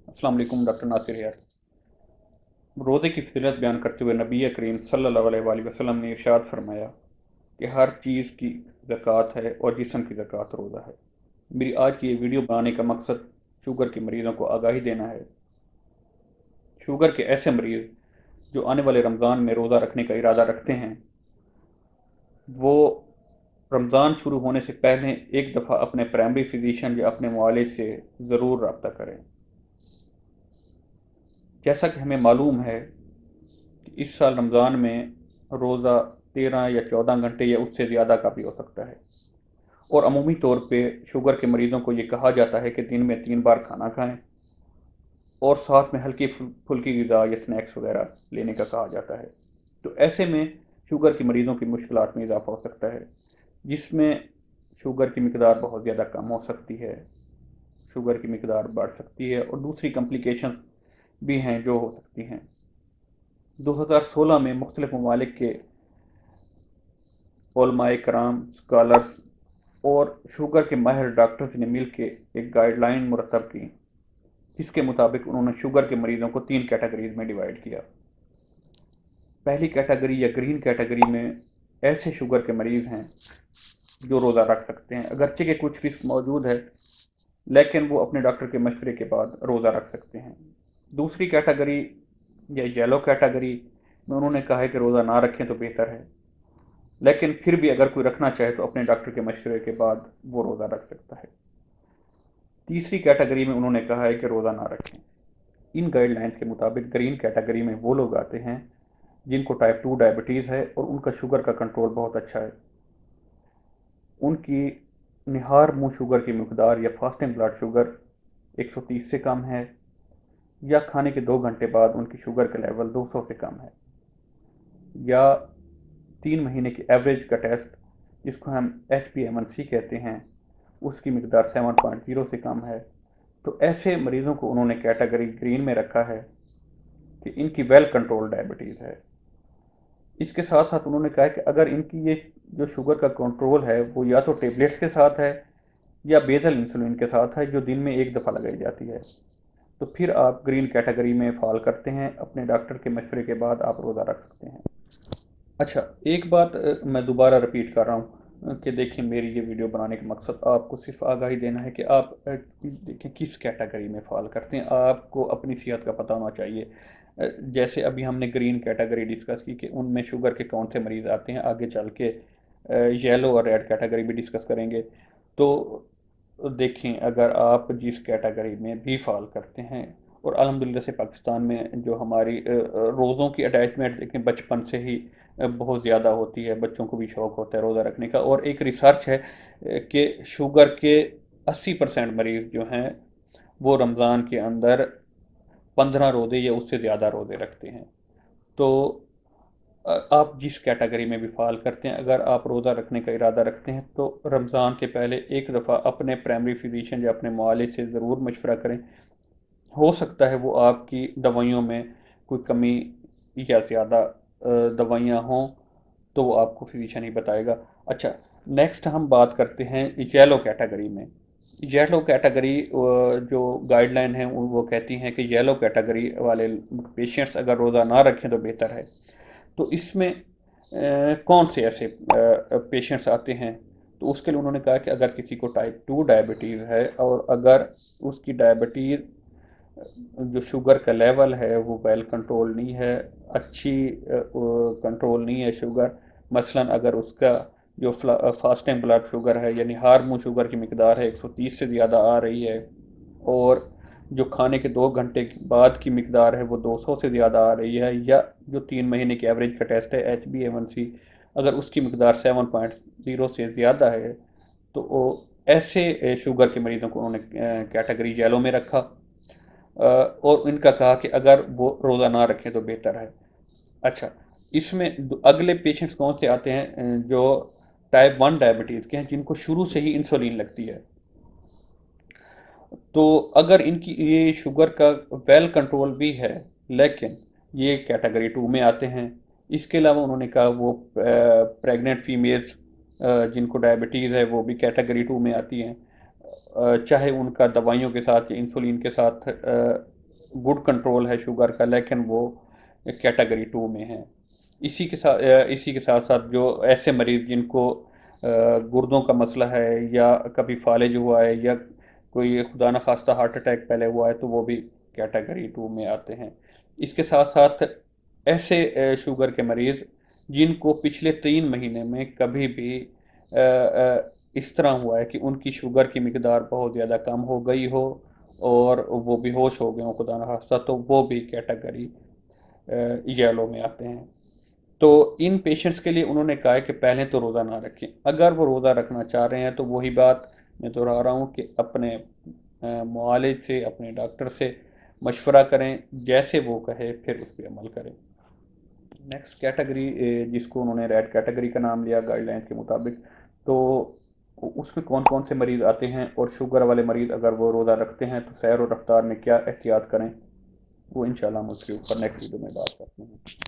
अस्सलाम वालेकुम। डॉक्टर नासिर यार। रोज़े की फजीलत बयान करते हुए नबी करीम सल्लल्लाहु अलैहि वसल्लम ने इरशाद फरमाया कि हर चीज़ की ज़कात है और जिस्म की ज़कात रोज़ा है। मेरी आज की ये वीडियो बनाने का मकसद शुगर के मरीज़ों को आगाही देना है। शुगर के ऐसे मरीज़ जो आने वाले रमज़ान में रोज़ा रखने का इरादा रखते हैं, वो रमज़ान शुरू होने से पहले एक दफ़ा अपने प्राइमरी फिजिशियन या अपने मुआलिज से ज़रूर रब्ता करें। जैसा कि हमें मालूम है कि इस साल रमज़ान में रोज़ा 13 या 14 घंटे या उससे ज़्यादा का भी हो सकता है, और अमूमी तौर पे शुगर के मरीज़ों को ये कहा जाता है कि दिन में 3 बार खाना खाएं और साथ में हल्की फुल्की ग़िज़ा या स्नैक्स वगैरह लेने का कहा जाता है। तो ऐसे में शुगर के मरीज़ों की मुश्किलात में इजाफ़ा हो सकता है, जिसमें शुगर की मकदार बहुत ज़्यादा कम हो सकती है, शुगर की मकदार बढ़ सकती है और दूसरी कम्प्लिकेशन भी हैं जो हो सकती हैं। 2016 में मुख्तलिफ ममालिक के उलमाए कराम, स्कॉलर्स और शुगर के माहिर डॉक्टर्स ने मिल के एक गाइडलाइन मुरतब की, जिसके मुताबिक उन्होंने शुगर के मरीज़ों को 3 कैटेगरीज में डिवाइड किया। पहली कैटेगरी या ग्रीन कैटेगरी में ऐसे शुगर के मरीज़ हैं जो रोज़ा रख सकते हैं, अगरचे के कुछ रिस्क मौजूद है, लेकिन वो अपने डॉक्टर के मशवरे के बाद रोज़ा रख सकते हैं। दूसरी कैटेगरी या येलो कैटेगरी में उन्होंने कहा है कि रोज़ा ना रखें तो बेहतर है, लेकिन फिर भी अगर कोई रखना चाहे तो अपने डॉक्टर के मशवरे के बाद वो रोज़ा रख सकता है। तीसरी कैटेगरी में उन्होंने कहा है कि रोज़ा ना रखें। इन गाइडलाइंस के मुताबिक ग्रीन कैटेगरी में वो लोग आते हैं जिनको टाइप 2 डायबिटीज़ है और उनका शुगर का कंट्रोल बहुत अच्छा है। उनकी निहार मुँह शुगर की मकदार या फास्टिंग ब्लड शुगर 130 से कम है, या खाने के 2 घंटे बाद उनकी शुगर का लेवल 200 से कम है, या 3 महीने की एवरेज का टेस्ट जिसको हम HbA1c कहते हैं उसकी मकदार 7.0 से कम है। तो ऐसे मरीज़ों को उन्होंने कैटेगरी ग्रीन में रखा है कि इनकी वेल कंट्रोल डायबिटीज़ है। इसके साथ साथ उन्होंने कहा कि अगर इनकी ये जो शुगर का कंट्रोल है वो या तो टेबलेट्स के साथ है या बेजल इंसुलिन के साथ है, जो दिन में एक दफ़ा लगाई जाती है, तो फिर आप ग्रीन कैटेगरी में फॉल करते हैं। अपने डॉक्टर के मशवरे के बाद आप रोज़ा रख सकते हैं। अच्छा, एक बात मैं दोबारा रिपीट कर रहा हूँ कि देखिए, मेरी ये वीडियो बनाने का मकसद आपको सिर्फ आगाही देना है कि आप देखें किस कैटेगरी में फॉल करते हैं। आपको अपनी सेहत का पता होना चाहिए। जैसे अभी हमने ग्रीन कैटेगरी डिस्कस की कि उनमें शुगर के कौन से मरीज़ आते हैं, आगे चल के येलो और रेड कैटेगरी भी डिस्कस करेंगे। तो देखें, अगर आप जिस कैटेगरी में भी फॉल करते हैं, और अल्हम्दुलिल्लाह से पाकिस्तान में जो हमारी रोज़ों की अटैचमेंट देखें बचपन से ही बहुत ज़्यादा होती है, बच्चों को भी शौक़ होता है रोज़ा रखने का, और एक रिसर्च है कि शुगर के 80% मरीज़ जो हैं वो रमज़ान के अंदर 15 रोज़े या उससे ज़्यादा रोज़े रखते हैं। तो आप जिस कैटेगरी में भी फॉल करते हैं, अगर आप रोज़ा रखने का इरादा रखते हैं तो रमज़ान के पहले एक दफ़ा अपने प्राइमरी फिजिशियन या अपने मुआलिज से ज़रूर मशवरा करें। हो सकता है वो आपकी दवाइयों में कोई कमी या ज़्यादा दवाइयाँ हों, तो वो आपको फिजिशियन ही बताएगा। अच्छा, नेक्स्ट हम बात करते हैं येलो कैटेगरी में। येलो कैटेगरी जो गाइडलाइन है वो कहती हैं कि येलो कैटेगरी वाले पेशेंट्स अगर रोज़ा ना रखें तो बेहतर है। तो इसमें कौन से ऐसे पेशेंट्स आते हैं, तो उसके लिए उन्होंने कहा कि अगर किसी को टाइप 2 डायबिटीज़ है और अगर उसकी डायबिटीज़ जो शुगर का लेवल है वो वेल कंट्रोल नहीं है, अच्छी कंट्रोल नहीं है शुगर, मसलन अगर उसका जो फास्टिंग ब्लड शुगर है यानी हार्मोन शुगर की मकदार है 130 से ज़्यादा आ रही है, और जो खाने के 2 घंटे बाद की मकदार है वो 200 से ज़्यादा आ रही है, या जो 3 महीने की एवरेज का टेस्ट है HbA1c अगर उसकी मकदार 7.0 से ज़्यादा है, तो वो ऐसे शुगर के मरीज़ों को उन्होंने कैटेगरी येलो में रखा, और इनका कहा कि अगर वो रोज़ा ना रखें तो बेहतर है। अच्छा, इसमें अगले पेशेंट्स कौन से आते हैं जो टाइप 1 डायबिटीज़ के हैं, जिनको शुरू से ही इंसुलिन लगती है। तो अगर इनकी ये शुगर का वेल कंट्रोल भी है, लेकिन ये कैटेगरी 2 में आते हैं। इसके अलावा उन्होंने कहा वो प्रेग्नेंट फीमेल्स जिनको डायबिटीज़ है वो भी कैटेगरी 2 में आती हैं, चाहे उनका दवाइयों के साथ या इंसुलिन के साथ گڈ کنٹرول ہے شوگر کا، لیکن وہ کیٹیگری 2 میں ہیں۔ اسی کے ساتھ ساتھ جو ایسے مریض جن کو گردوں کا مسئلہ ہے، یا کبھی فالج ہوا ہے، یا کوئی خدا نخواستہ ہارٹ اٹیک پہلے ہوا ہے، تو وہ بھی کیٹیگری 2 میں آتے ہیں۔ اس کے ساتھ ساتھ ایسے شوگر کے مریض جن کو پچھلے 3 مہینے میں کبھی بھی اس طرح ہوا ہے کہ ان کی شوگر کی مقدار بہت زیادہ کم ہو گئی ہو اور وہ بے ہوش ہو گئے ہوں خدا نخواستہ، تو وہ بھی کیٹیگری یلو میں آتے ہیں۔ تو ان پیشنٹس کے لیے انہوں نے کہا ہے کہ پہلے تو روزہ نہ رکھیں، اگر وہ روزہ رکھنا چاہ رہے ہیں تو وہی بات میں دہرا رہا ہوں کہ اپنے معالج سے، اپنے ڈاکٹر سے مشورہ کریں، جیسے وہ کہے پھر اس پہ عمل کریں۔ نیکسٹ کیٹیگری جس کو انہوں نے ریڈ کیٹیگری کا نام لیا گائیڈ لائنس کے مطابق، تو اس میں کون کون سے مریض آتے ہیں، اور شوگر والے مریض اگر وہ روزہ رکھتے ہیں تو سیر و رفتار میں کیا احتیاط کریں، وہ انشاءاللہ ہم اس کے اوپر نیکسٹ ویڈیو میں بات کرتے ہیں۔